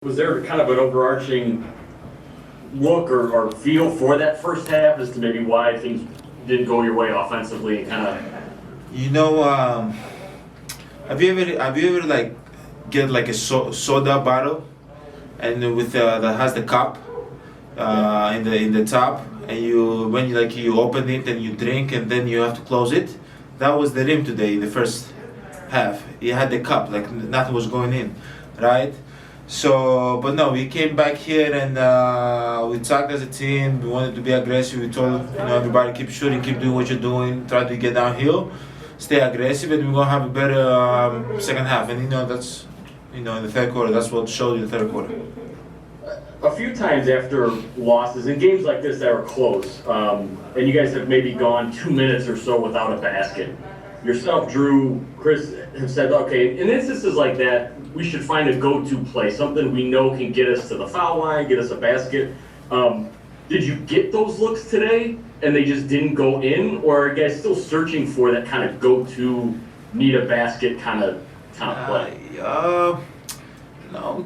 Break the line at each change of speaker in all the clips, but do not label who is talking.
Was there kind of an overarching look or feel for that first half as to maybe why things didn't go your way offensively and kind of?
You know, have you ever like get like a soda bottle and with that has the cup in the top, and you open it and you drink and then you have to close it. That was the rim today, the first half. It had the cup, like nothing was going in, right? So, but no, we came back here and we talked as a team. We wanted to be aggressive. We told everybody keep shooting, keep doing what you're doing, try to get downhill, stay aggressive, and we're gonna have a better second half. And that's in the third quarter. That's what showed in the third quarter.
A few times after losses in games like this that are close, and you guys have maybe gone 2 minutes or so without a basket. Yourself, Drew, Chris have said, okay, in instances like that, we should find a go-to play, something we know can get us to the foul line, get us a basket. Did you get those looks today and they just didn't go in, or are you guys still searching for that kind of go-to, need a basket kind of play?
No, we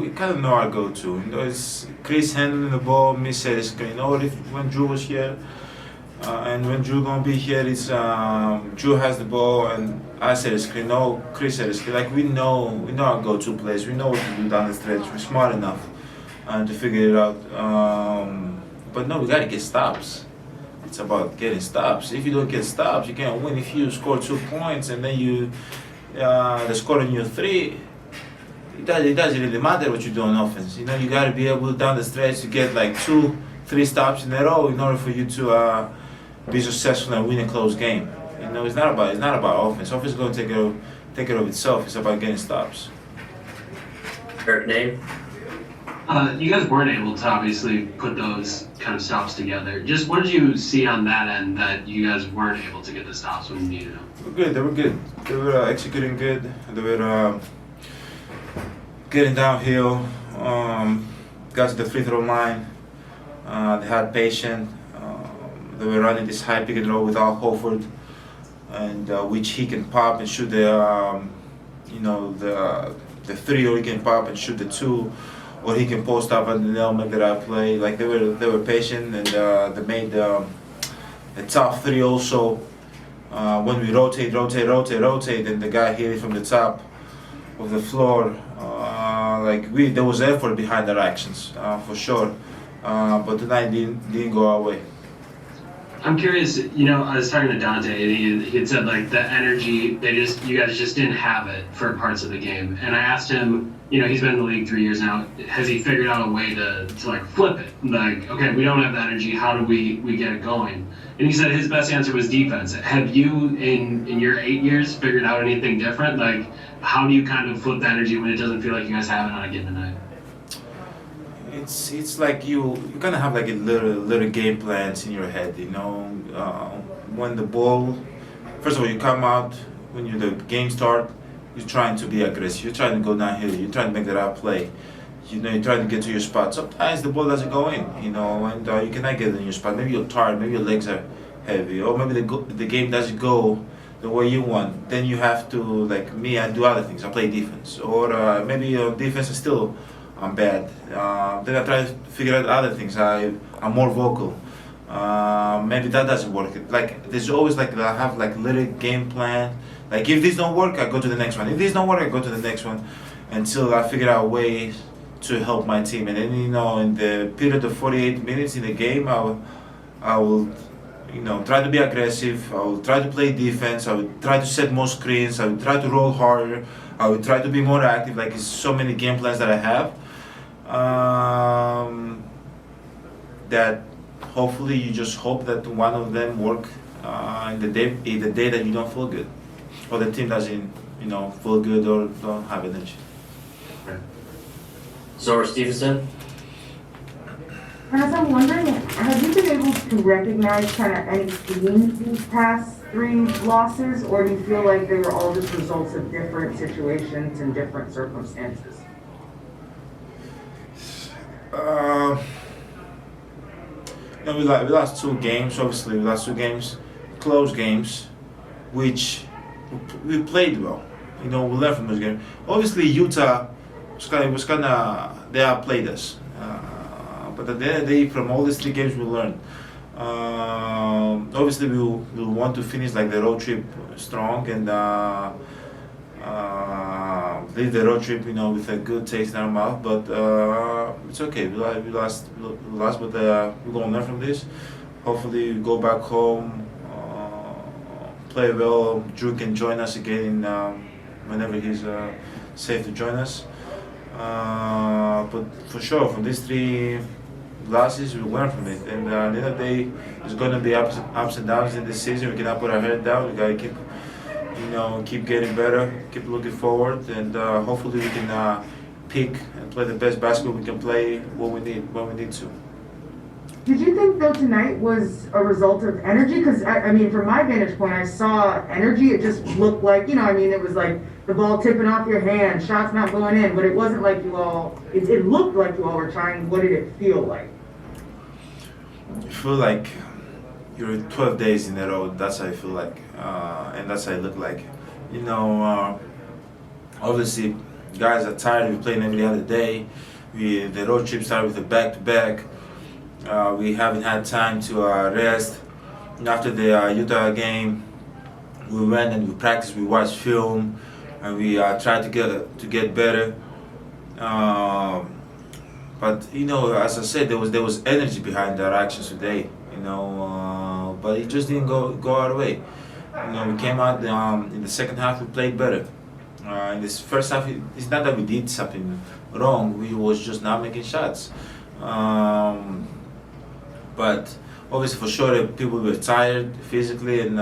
kind of know our go-to. It's Chris handling the ball, me set a screen. When Drew was here, and when Drew gonna be here, it's Drew has the ball and I set a screen. No, Chris set a screen. Like we know our go-to plays. We know what to do down the stretch. We're smart enough to figure it out. But no, we gotta get stops. It's about getting stops. If you don't get stops, you can't win. If you score 2 points and then they score on you 3. It doesn't really matter what you do on offense. You got to be able down the stretch to get like 2-3 stops in a row in order for you to be successful and win a close game. It's not about offense. Offense is going to take care of itself. It's about getting stops.
Eric, name?
You guys weren't able to obviously put those kind of stops together. Just what did you see on that end that you guys weren't able to get the stops when you needed them?
They were good. They were executing good. They were getting downhill. Got to the free throw line. They had patience. They were running this high pick and roll with Al Horford, and which he can pop and shoot the 3, or he can pop and shoot the 2, or he can post up and they'll make the right play. Like they were patient, and they made the top 3 also. When we rotate, and the guy hit it from the top of the floor. There was effort behind our actions for sure, but tonight didn't go our way.
I'm curious, I was talking to Dante and he had said like the energy, you guys just didn't have it for parts of the game. And I asked him, he's been in the league 3 years now, has he figured out a way to like flip it? Like, okay, we don't have the energy, how do we get it going? And he said his best answer was defense. Have you in your 8 years figured out anything different? Like, how do you kind of flip the energy when it doesn't feel like you guys have it on a given night?
It's like you're gonna have like a little game plans in your head. When the ball, first of all, you come out when the game start, you're trying to be aggressive. You're trying to go downhill. You're trying to make the right play. You're trying to get to your spot. Sometimes the ball doesn't go in. And you cannot get in your spot. Maybe you're tired. Maybe your legs are heavy, or maybe the game doesn't go the way you want. Then you have to, like me, I do other things. I play defense, or maybe defense is still. I'm bad. Then I try to figure out other things. I'm more vocal. Maybe that doesn't work. Like there's always I have like little game plan. Like if this don't work, I go to the next one. If this don't work, I go to the next one, until I figure out ways to help my team. And then in the period of 48 minutes in the game, I will try to be aggressive. I will try to play defense. I will try to set more screens. I will try to roll harder. I will try to be more active. Like it's so many game plans that I have. That hopefully you just hope that one of them work in the day that you don't feel good, or the team doesn't feel good or don't have energy.
Right. So Stevenson.
As I'm wondering, have you been able to recognize kind of any themes these past 3 losses, or do you feel like they were all just results of different situations and different circumstances?
We lost 2 games. Obviously, we lost 2 games, close games, which we played well. We learned from those games. Obviously, Utah they outplayed us. But at the end of the day, from all these 3 games, we learned. Obviously, we'll want to finish like the road trip strong and leave the road trip, with a good taste in our mouth. But it's okay. We lost, but we're gonna learn from this. Hopefully, we go back home, play well. Drew can join us again whenever he's safe to join us. But for sure, from these 3 losses, we learn from it. And at the end of the day, there's going to be ups and downs in this season. We cannot put our head down. We got to keep getting better, keep looking forward, and hopefully we can pick and play the best basketball we can play when we need to.
Did you think, though, tonight was a result of energy? Because, I mean, from my vantage point, I saw energy. It just looked like, it was like the ball tipping off your hand, shots not going in, but it wasn't like you all, it looked like you all were trying. What did it feel like?
You feel like you're 12 days in a row. That's how I feel like, and that's how I look like. Obviously, guys are tired. We're playing every other day. The road trip started with a back-to-back. We haven't had time to rest. After the Utah game, we went and we practiced. We watched film, and we tried to get better. But as I said, there was energy behind our actions today. But it just didn't go our way. We came out in the second half. We played better. In this first half, it's not that we did something wrong. We was just not making shots. But obviously, for sure, people were tired physically and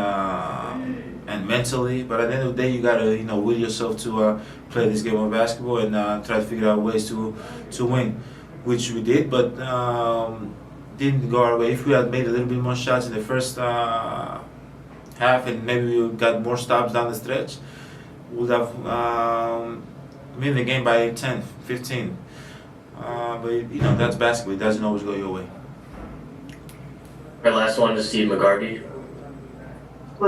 mentally. But at the end of the day, you gotta will yourself to play this game of basketball and try to figure out ways to win, which we did. But didn't go our way. If we had made a little bit more shots in the first half and maybe we got more stops down the stretch, we would have win the game by 10, 15. But that's basketball. It doesn't always go your way.
Our last one is Steve McGarvey.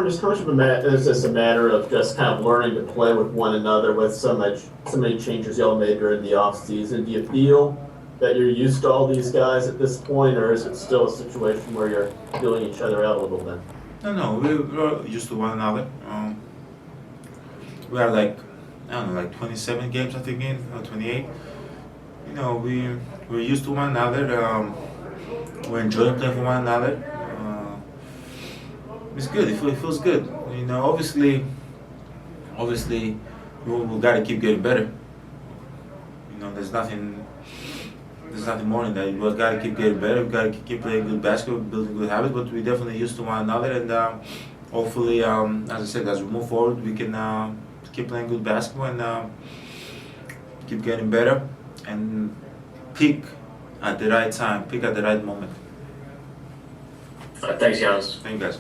Just how much of is this a matter of just kind of learning to play with one another with so many changes y'all made during the off season? Do you feel that you're used to all these guys at this point, or is it still a situation where you're feeling each other out a little bit?
No, we're used to one another. We are like 27 games I think in, or 28. We're used to one another. We're enjoying playing for one another. It's good. It feels good. Obviously, we got to keep getting better. There's nothing more than that. We got to keep getting better. We got to keep playing good basketball, building good habits. But we're definitely used to one another, and hopefully, as I said, as we move forward, we can keep playing good basketball and keep getting better and pick at the right time, pick at the right moment.
Thanks, Giannis.
Thank you, guys.